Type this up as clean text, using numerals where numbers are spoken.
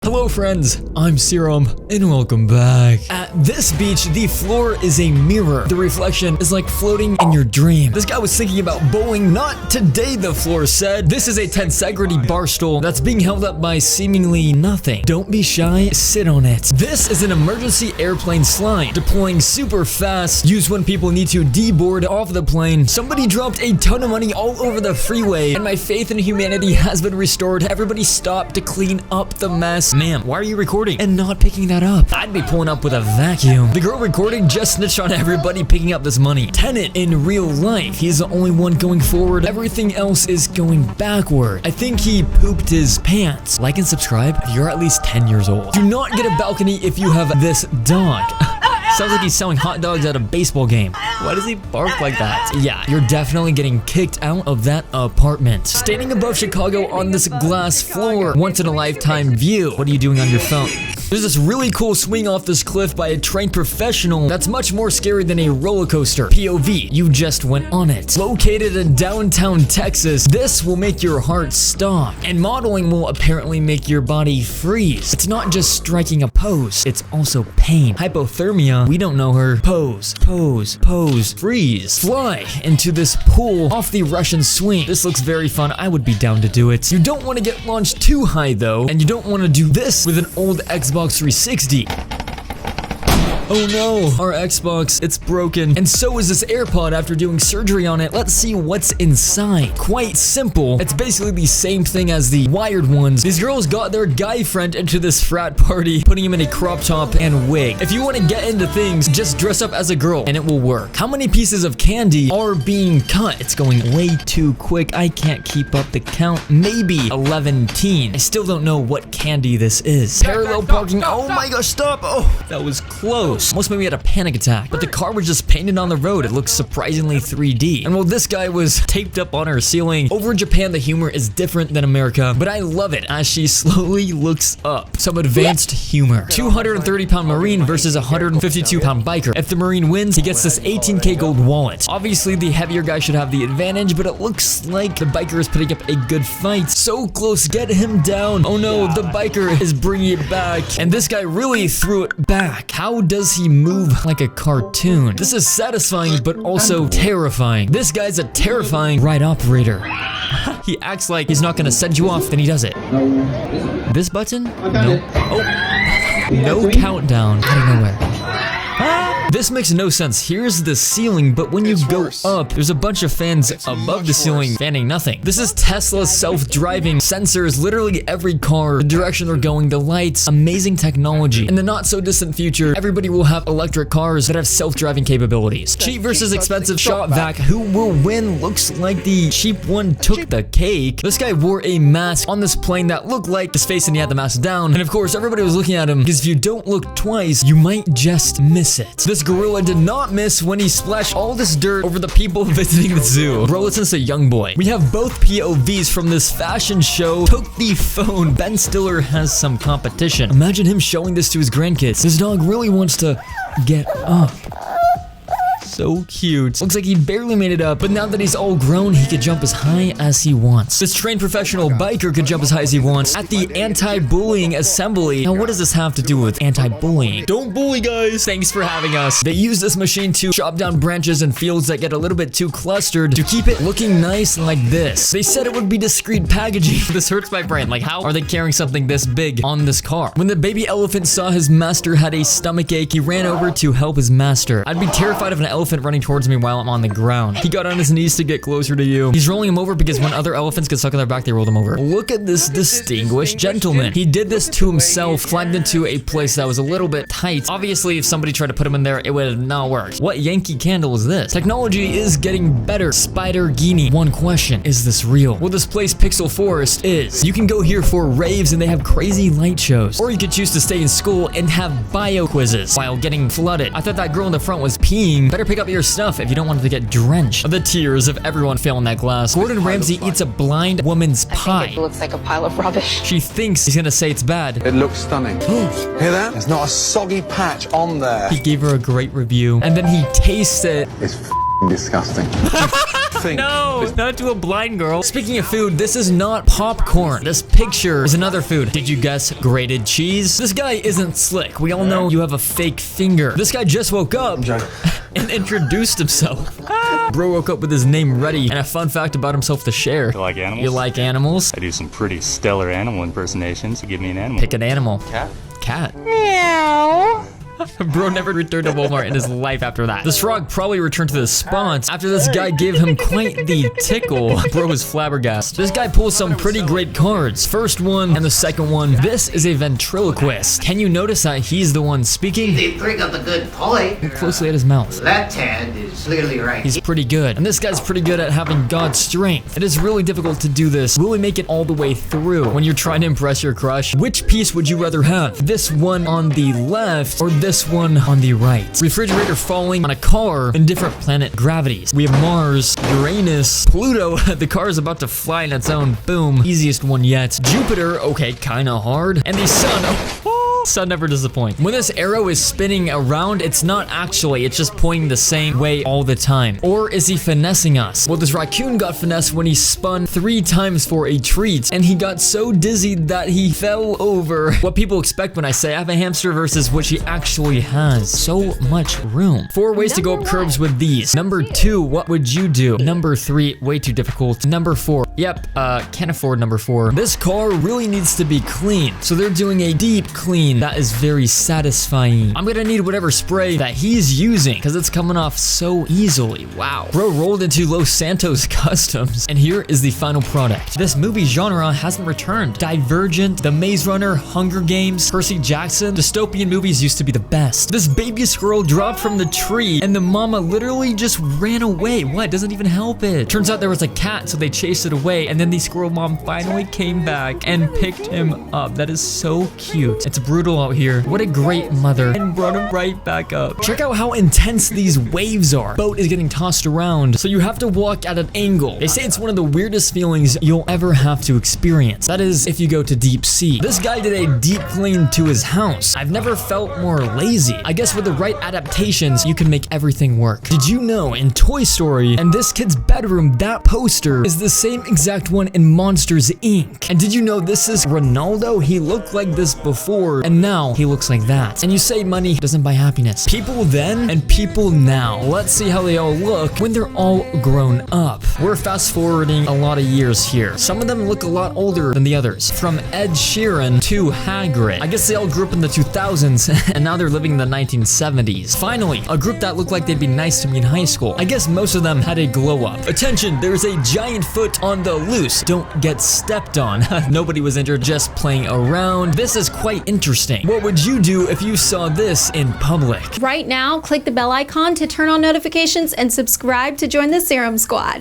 Hello friends, I'm Serum, and welcome back. At this beach, the floor is a mirror. The reflection is like floating in your dream. This guy was thinking about bowling, not today, the floor said. This is a tensegrity bar stool that's being held up by seemingly nothing. Don't be shy, sit on it. This is an emergency airplane slide, deploying super fast, used when people need to deboard off the plane. Somebody dropped a ton of money all over the freeway, and my faith in humanity has been restored. Everybody stop to clean up the mess. Ma'am, why are you recording and not picking that up? I'd be pulling up with a vacuum. The girl recording just snitched on everybody picking up this money. Tenet in real life, he's the only one going forward. Everything else is going backward. I think he pooped his pants. Like and subscribe if you're at least 10 years old. Do not get a balcony if you have this dog. Sounds like he's selling hot dogs at a baseball game. Why does he bark like that? Yeah, you're definitely getting kicked out of that apartment. Standing above Chicago on this glass floor. Once in a lifetime view. What are you doing on your phone? There's this really cool swing off this cliff by a trained professional that's much more scary than a roller coaster. POV, you just went on it. Located in downtown Texas, this will make your heart stop. And modeling will apparently make your body freeze. It's not just striking a pose, it's also pain. Hypothermia, we don't know her. Pose, pose, pose, freeze. Fly into this pool off the Russian swing. This looks very fun, I would be down to do it. You don't want to get launched too high though, and you don't want to do this with an old Xbox 360. Oh no, our Xbox, it's broken. And so is this AirPod after doing surgery on it. Let's see what's inside. Quite simple. It's basically the same thing as the wired ones. These girls got their guy friend into this frat party, putting him in a crop top and wig. If you want to get into things, just dress up as a girl and it will work. How many pieces of candy are being cut? It's going way too quick. I can't keep up the count. Maybe 11 teen. I still don't know what candy this is. Parallel parking. Oh my gosh, stop. Oh, that was close. Almost made me had a panic attack. But the car was just painted on the road. It looks surprisingly 3D. And while this guy was taped up on her ceiling, over in Japan the humor is different than America. But I love it as she slowly looks up. Some advanced humor. 230-pound Marine versus a 152-pound biker. If the Marine wins, he gets this 18K gold wallet. Obviously the heavier guy should have the advantage, but it looks like the biker is putting up a good fight. So close, get him down. Oh no, the biker is bringing it back. And this guy really threw it back. How does he move like a cartoon? This is satisfying, but also terrifying. This guy's a terrifying ride operator. He acts like he's not gonna send you off, then he does it. This button? No. Oh, no countdown out of nowhere. This makes no sense. Here's the ceiling, but when you go up, there's a bunch of fans above the ceiling fanning nothing. This is Tesla's self-driving sensors, literally every car, the direction they're going, the lights, amazing technology. In the not so distant future, everybody will have electric cars that have self-driving capabilities. Cheap versus expensive shot vac. Who will win? Looks like the cheap one took the cake. This guy wore a mask on this plane that looked like his face and he had the mask down. And of course, everybody was looking at him because if you don't look twice, you might just miss it. This gorilla did not miss when he splashed all this dirt over the people visiting the zoo. Bro, listens to young boy. We have both POVs from this fashion show. Took the phone. Ben Stiller has some competition. Imagine him showing this to his grandkids. This dog really wants to get up. So cute. Looks like he barely made it up, but now that he's all grown, he could jump as high as he wants. This trained professional biker could jump as high as he wants at the anti-bullying assembly. Now, what does this have to do with anti-bullying? Don't bully, guys. Thanks for having us. They use this machine to chop down branches and fields that get a little bit too clustered to keep it looking nice like this. They said it would be discreet packaging. This hurts my brain. Like, how are they carrying something this big on this car? When the baby elephant saw his master had a stomach ache, he ran over to help his master. I'd be terrified of an elephant running towards me while I'm on the ground. He got on his knees to get closer to you. He's rolling him over because when other elephants get stuck on their back, they roll them over. Look at this distinguished gentleman. He did this to himself, climbed into a place that was a little bit tight. Obviously, if somebody tried to put him in there, it would have not worked. What Yankee Candle is this? Technology is getting better. Spider Genie. One question, is this real? Well, this place, Pixel Forest, is. You can go here for raves and they have crazy light shows. Or you could choose to stay in school and have bio quizzes while getting flooded. I thought that girl in the front was peeing. Better pick up your stuff if you don't want it to get drenched. The tears of everyone failing that glass. Gordon Ramsay eats a blind woman's pie. I think it looks like a pile of rubbish. She thinks he's gonna say it's bad. It looks stunning. Hear that? There's not a soggy patch on there. He gave her a great review, and then he tastes it. It's disgusting. think. No, not to a blind girl. Speaking of food, this is not popcorn. This picture is another food. Did you guess grated cheese? This guy isn't slick. We all know you have a fake finger. This guy just woke up and introduced himself. Bro woke up with his name ready and a fun fact about himself to share. You like animals? You like animals? I do some pretty stellar animal impersonations. Give me an animal. Pick an animal. Cat. Cat. Meow. Bro never returned to Walmart in his life after that. This frog probably returned to the spawns after this guy gave him quite the tickle. Bro was flabbergasted. This guy pulls some pretty great cards. First one and the second one. This is a ventriloquist. Can you notice that he's the one speaking? They bring up a good point. Look closely at his mouth. Left hand is clearly right. He's pretty good. And this guy's pretty good at having God's strength. It is really difficult to do this. Will we make it all the way through? When you're trying to impress your crush, which piece would you rather have? This one on the left or this one on the right? Refrigerator falling on a car in different planet gravities. We have Mars, Uranus, Pluto. The car is about to fly on its own. Boom. Easiest one yet. Jupiter. Okay, kinda hard. And the sun. Oh. Sun never disappoints. When this arrow is spinning around, it's not actually, it's just pointing the same way all the time. Or is he finessing us? Well, this raccoon got finessed when he spun 3 times for a treat, and he got so dizzy that he fell over. What people expect when I say I have a hamster versus what she actually has. So much room. 4 ways to go up curves with these. Number 2, what would you do? Number 3, way too difficult. Number 4, yep, can't afford number 4. This car really needs to be clean, so they're doing a deep clean. That is very satisfying. I'm gonna need whatever spray that he's using because it's coming off so easily. Wow. Bro rolled into Los Santos Customs. And here is the final product. This movie genre hasn't returned. Divergent, The Maze Runner, Hunger Games, Percy Jackson. Dystopian movies used to be the best. This baby squirrel dropped from the tree and the mama literally just ran away. What? Doesn't even help it. Turns out there was a cat, so they chased it away, and then the squirrel mom finally came back and picked him up. That is so cute. It's brutal out here. What a great mother. And brought him right back up. Check out how intense these waves are. Boat is getting tossed around, so you have to walk at an angle. They say it's one of the weirdest feelings you'll ever have to experience. That is if you go to deep sea. This guy did a deep clean to his house. I've never felt more lazy. I guess with the right adaptations, you can make everything work. Did you know in Toy Story and this kid's bedroom, that poster is the same exact one in Monsters, Inc. And did you know this is Ronaldo? He looked like this before, and now he looks like that. And you say money doesn't buy happiness. People then and people now. Let's see how they all look when they're all grown up. We're fast forwarding a lot of years here. Some of them look a lot older than the others. From Ed Sheeran to Hagrid. I guess they all grew up in the 2000s and now they're living in the 1970s. Finally, a group that looked like they'd be nice to me in high school. I guess most of them had a glow up. Attention, there's a giant foot on the loose. Don't get stepped on. Nobody was injured, just playing around. This is quite interesting. What would you do if you saw this in public? Right now, click the bell icon to turn on notifications and subscribe to join the Serum Squad.